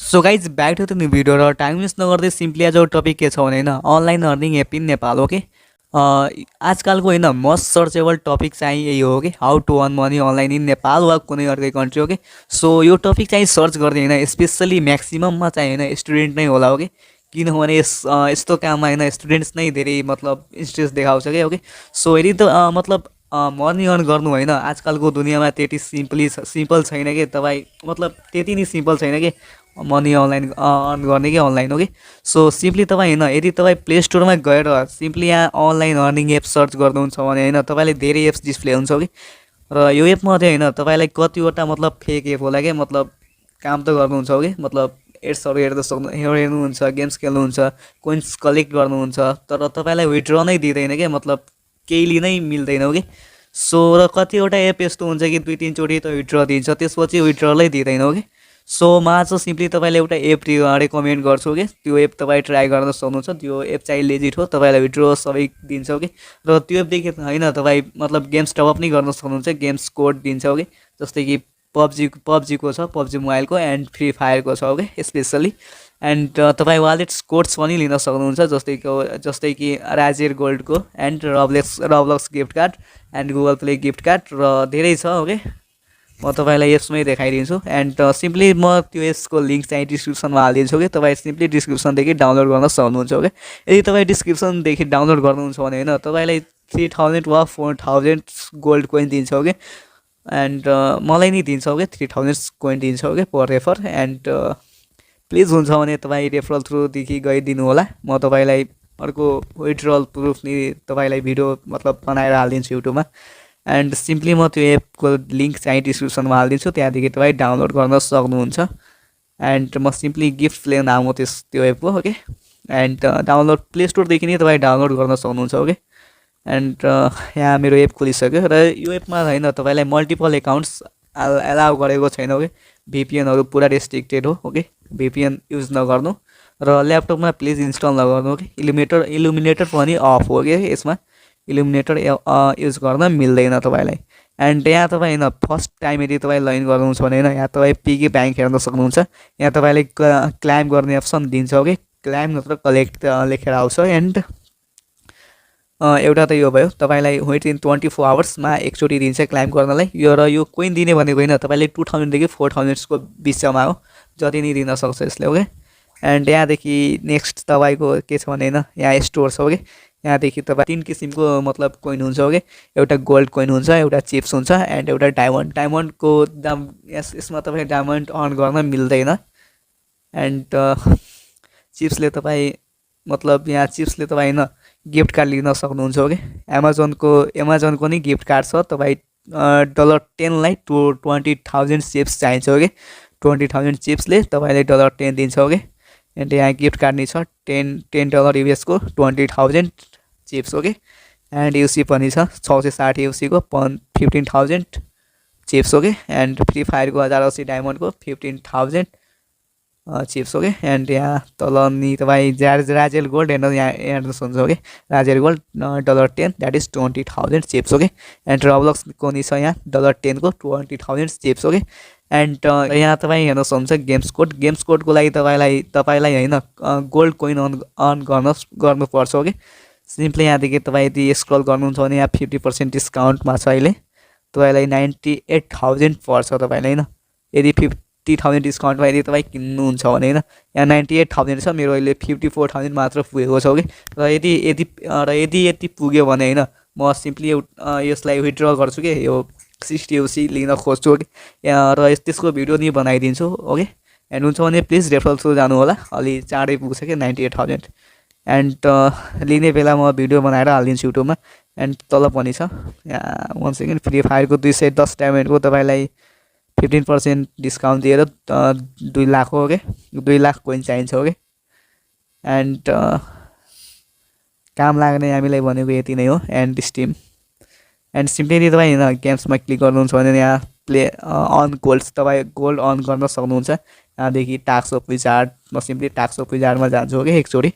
So guys back to the new video र time waste नगर्दै simply आज topic के छ भने होइन online earning app in Nepal okay. आजकलको होइन मस्ट सर्चेबल टपिक चाहिँ यही हो कि how to earn money online in Nepal वा कुनै अर्कै कन्ट्री ओके। सो यो टपिक चाहिँ सर्च गर्दै होइन स्पेसली म्याक्सिमममा चाहिँ होइन स्टुडेन्ट नै होला ओके, किनभने यस्तो काममा होइन स्टुडेन्ट्स नै धेरै मतलब इन्ट्रेस्ट देखाउँछ क्या ओके। सो यदि त मनी अर्न गर्नु होइन आजकलको दुनियाँमा त्यति सिम्पल छैन कि तपाईँ मतलब त्यति नै सिम्पल छैन कि मनी अनलाइन अर्न गर्ने कि अनलाइन हो कि। सो सिम्पली तपाईँ होइन यदि तपाईँ प्ले स्टोरमा गएर सिम्पली यहाँ अनलाइन अर्निङ एप सर्च गर्नुहुन्छ भने होइन तपाईँले धेरै एप्स डिस्प्ले हुन्छ कि। र यो एपमध्ये होइन तपाईँलाई कतिवटा मतलब फेक एप होला कि मतलब काम त गर्नुहुन्छ हो कि मतलब एड्सहरू हेर्नुहुन्छ, गेम्स खेल्नुहुन्छ, कोइन्स कलेक्ट गर्नुहुन्छ, तर तपाईँलाई विथड्र नै दिँदैन क्या मतलब केही लिनै मिल्दैन हो कि। सो र कतिवटा एप यस्तो हुन्छ कि 2-3 चोटि त विथड्र दिन्छ त्यसपछि विथड्रलै दिँदैन हो कि। सो म आज सिम्पली तपाईँलाई एउटा एप रेकमेन्ड गर्छु कि त्यो एप तपाईँ ट्राई गर्न सक्नुहुन्छ। त्यो एप चाहिँ लेजिट हो, तपाईँलाई विथड्र सबै दिन्छ कि। र त्यो एपदेखि होइन तपाईँ मतलब गेम्स टपअप नै गर्न सक्नुहुन्छ, गेम्स कोड दिन्छ कि जस्तै कि पब्जीको छ, पब्जी मोबाइलको एन्ड फ्री फायरको छ कि स्पेसली। एन्ड तपाईँ वालेट्स कोड्स पनि लिन सक्नुहुन्छ जस्तै कि राजेर गोल्डको and Roblox gift card and Google Play gift card र धेरै छ ओके। म तपाईँलाई एप्समै देखाइदिन्छु एन्ड सिम्पली म त्यो एप्सको लिङ्क चाहिँ डिस्क्रिप्सनमा हालिदिन्छु कि तपाईँ सिम्पली डिस्क्रिप्सनदेखि डाउनलोड गर्न सक्नुहुन्छ ओके। यदि तपाईँ डिस्क्रिप्सनदेखि डाउनलोड गर्नुहुन्छ भने होइन तपाईँलाई 3000 वा 4000 गोल्ड कोइन दिन्छ ओके। एन्ड मलाई नै दिन्छ ओके, 3000 कोइन दिन्छ okay per refer. And please हुन्छ भने तपाईँ रेफरल थ्रुदेखि गइदिनु होला। म तपाईँलाई अर्को विथड्रल प्रुफ नि तपाईँलाई भिडियो मतलब बनाएर हालिदिन्छु युट्युबमा। एन्ड सिम्पली म त्यो एपको लिङ्क चाहिँ डिस्क्रिप्सनमा हालिदिन्छु, त्यहाँदेखि तपाईँ डाउनलोड गर्न सक्नुहुन्छ। एन्ड म सिम्पली गिफ्ट प्ले नाम हो त्यो एपको ओके। एन्ड डाउनलोड प्ले स्टोरदेखि नै तपाईँ डाउनलोड गर्न सक्नुहुन्छ ओके। एन्ड यहाँ मेरो एप खोलिसक्यो र यो एपमा होइन तपाईँलाई मल्टिपल एकाउन्ट्स एलाउ गरेको छैन ओके। भिपिएनहरू पुरा रेस्ट्रिक्टेड हो ओके, भिपिएन युज नगर्नु र ल्यापटपमा प्लिज इन्स्टल नगर्नु ओके। इल्युमिनेटर पनि अफ हो कि यसमा, इल्युमिनेटर युज गर्न मिल्दैन तपाईँलाई। एन्ड यहाँ तपाईँ होइन फर्स्ट टाइम यदि तपाईँ लगइन गर्नुहुन्छ भने होइन यहाँ तपाईँ पिगी ब्याङ्क हेर्न सक्नुहुन्छ। यहाँ तपाईँले क्लाइम गर्ने अप्सन दिन्छ ओके, क्लाइम नत्र कलेक्ट लेखेर आउँछ। एन्ड एउटा त यो भयो तपाईँलाई विदिन 24 आवर्समा एकचोटि दिन्छ क्लाइम गर्नलाई यो। र यो कोइन दिने भनेको होइन तपाईँले 2000देखि 4000को बिचमा हो, जति नै दिन सक्छ यसले ओके। एन्ड यहाँदेखि नेक्स्ट तपाईँको के छ भने होइन यहाँ स्टोर छ ओके। यहाँदेखि तपाईँ 3 किसिमको मतलब कोइन हुन्छ ओके, एउटा गोल्ड कोइन हुन्छ, एउटा चिप्स हुन्छ एन्ड एउटा डायमन्डको दाम यसमा तपाईँ डायमन्ड अर्न गर्न मिल्दैन। एन्ड चिप्सले तपाईँ मतलब यहाँ चिप्सले तपाईँ होइन गिफ्ट कार्ड लिन सक्नुहुन्छ ओके। एमाजोनको नि गिफ्ट कार्ड छ, तपाईँ $10 लाई 20,000 चिप्स चाहिन्छ ओके। 20,000 चिप्सले तपाईँले $10 दिन्छ ओके। एन्ड यहाँ गिफ्ट कार्ड नि छ $10 युएसको 20,000 चिप्स ओके। एन्ड युसी पनि छ 660 युसीको 15,000 चिप्स ओके। एन्ड फ्री फायरको 1080 डायमन्डको 15,000 चिप्स ओके। एन्ड यहाँ तल नि तपाईँ राजेल गोल्ड हेर्न यहाँ हेर्न सक्नुहुन्छ ओके, राजेल gold $10 that is 20,000 chips okay. And रब्लक्सको नि छ यहाँ $10 को 20,000 चिप्स ओके। एन्ड यहाँ तपाईँ हेर्न सक्नुहुन्छ गेम्स कोडको लागि तपाईँलाई होइन गोल्ड कोइन अर्न गर्नुपर्छ ओके। सिम्पली यहाँदेखि तपाईँ यदि स्क्रल गर्नुहुन्छ भने यहाँ 50% डिस्काउन्टमा छ अहिले, तपाईँलाई 98,000 पर्छ तपाईँलाई होइन। यदि 50,000 डिस्काउन्टमा यदि तपाईँ किन्नुहुन्छ भने होइन यहाँ 98,000 छ, मेरो अहिले 54,000 मात्र पुगेको छ ओके। र यदि पुग्यो भने होइन म सिम्पली यसलाई विथड्र गर्छु कि यो 60 युसी लिन खोज्छु ओके। र त्यसको भिडियो नि बनाइदिन्छु ओके। एन्ड हुन्छ भने प्लिज रेफरल थ्रु जानु होला, अलि चाँडै पुग्छ कि 98,000। एन्ड लिने बेला म भिडियो बनाएर हालिदिन्छु युट्युबमा। एन्ड तल पनि छ यहाँ 1 सेकेन्ड फ्री फायरको 210 डायमन्डको तपाईँलाई 15% डिस्काउन्ट दिएर 2 लाख हो ओके, 2 लाख कोइन चाहिन्छ ओके। एन्ड काम लाग्ने हामीलाई भनेको यति नै हो। एन्ड स्टिम एन्ड सिम्पली तपाईँ होइन गेम्समा क्लिक गर्नुहुन्छ भने यहाँ प्ले अन गोल्ड्स तपाईँ गोल्ड अर्न गर्न सक्नुहुन्छ। यहाँदेखि टास्क अफ विजार्ड, म सिम्पली टास्क अफ विजार्डमा जान्छु ओके एकचोटि।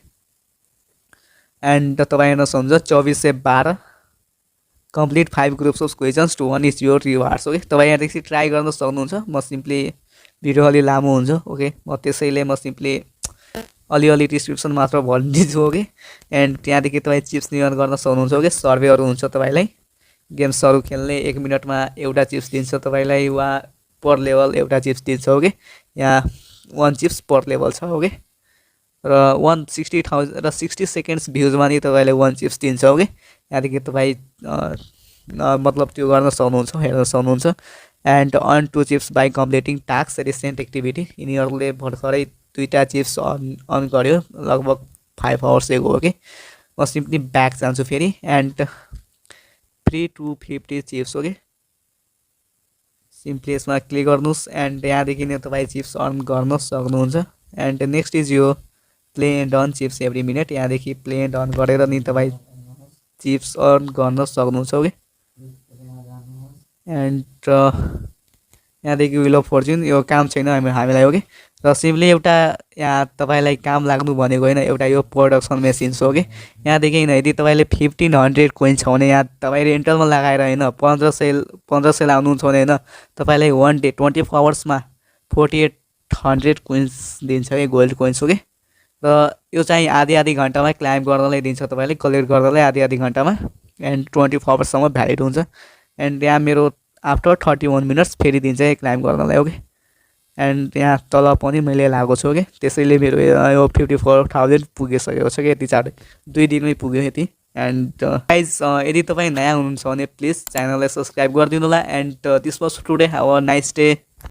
एन्ड तपाईँ हेर्न सक्नुहुन्छ 2412 complete 5 groups of questions to 1 is your rewards okay. तपाईँ यहाँदेखि ट्राई गर्न सक्नुहुन्छ। म सिम्पली भिडियो अलि लामो हुन्छ ओके। म त्यसैले म सिम्पली अलिअलि डिस्क्रिप्सन मात्र भनिदिन्छु ओके। एन्ड त्यहाँदेखि तपाईँ चिप्स निर्माण गर्न सक्नुहुन्छ ओके। सर्वेहरू हुन्छ तपाईँलाई गेम्सहरू खेल्ने 1 मिनटमा एउटा चिप्स दिन्छ तपाईँलाई वा पर लेभल एउटा चिप्स दिन्छ ओके। यहाँ 1 चिप्स पर लेभल छ ओके। र 160,000 र 60 सेकेन्ड्स भ्युजमा नि तपाईँले 1 चिप्स दिन्छ ओके। यहाँदेखि तपाईँ मतलब त्यो गर्न सक्नुहुन्छ, हेर्न सक्नुहुन्छ। And earn 2 chips by completing task recent activity. यिनीहरूले भर्खरै 2टा चिप्स अर्न गर्यो लगभग 5 आवर्स एगो ओके। म सिम्पली ब्याक जान्छु फेरि and free to 50 chips okay. Simply यसमा क्लिक गर्नुहोस् एन्ड यहाँदेखि नै तपाईँ चिप्स अर्न गर्न सक्नुहुन्छ। एन्ड नेक्स्ट इज यो play and earn chips every minute. यहाँदेखि प्ले एन्ड अर्न गरेर नि तपाईँ चिप्स अर्न गर्न सक्नुहुन्छ ओके। एन्ड यहाँदेखि विल अफ फर्च्युन यो काम छैन हामीलाई ओके। र सिम्पली एउटा यहाँ तपाईँलाई काम लाग्नु भनेको होइन, एउटा यो प्रोडक्सन मेसिन छ ओके। यहाँदेखि यदि तपाईँले 1500 कोइन छ भने यहाँ तपाईँ रेन्टलमा लगाएर होइन 1500 लाउनुहुन्छ भने होइन तपाईँलाई 1 डे 24 आवर्समा 4800 कोइन्स दिन्छ है, गोल्ड कोइन्स ओके। र यो चाहिँ आधी घन्टामा क्लाइम गर्नलाई दिन्छ तपाईँले, कलेक्ट गर्नलाई आधी घन्टामा। एन्ड 24 आवर्ससम्म भ्यालिड हुन्छ। एन्ड यहाँ मेरो आफ्टर 31 मिनट्स फेरि दिन्छ है क्लाइम गर्नलाई ओके। एन्ड यहाँ तल पनि मैले लगाएको छु ओके। त्यसैले मेरो यो 54,000 पुगिसकेको छ कि यति चाँडै 2 दिनमै पुग्यो यति। एन्ड गाइज यदि तपाईँ नयाँ हुनुहुन्छ भने प्लिज च्यानललाई सब्सक्राइब गरिदिनु होला। And this was today, have a nice day.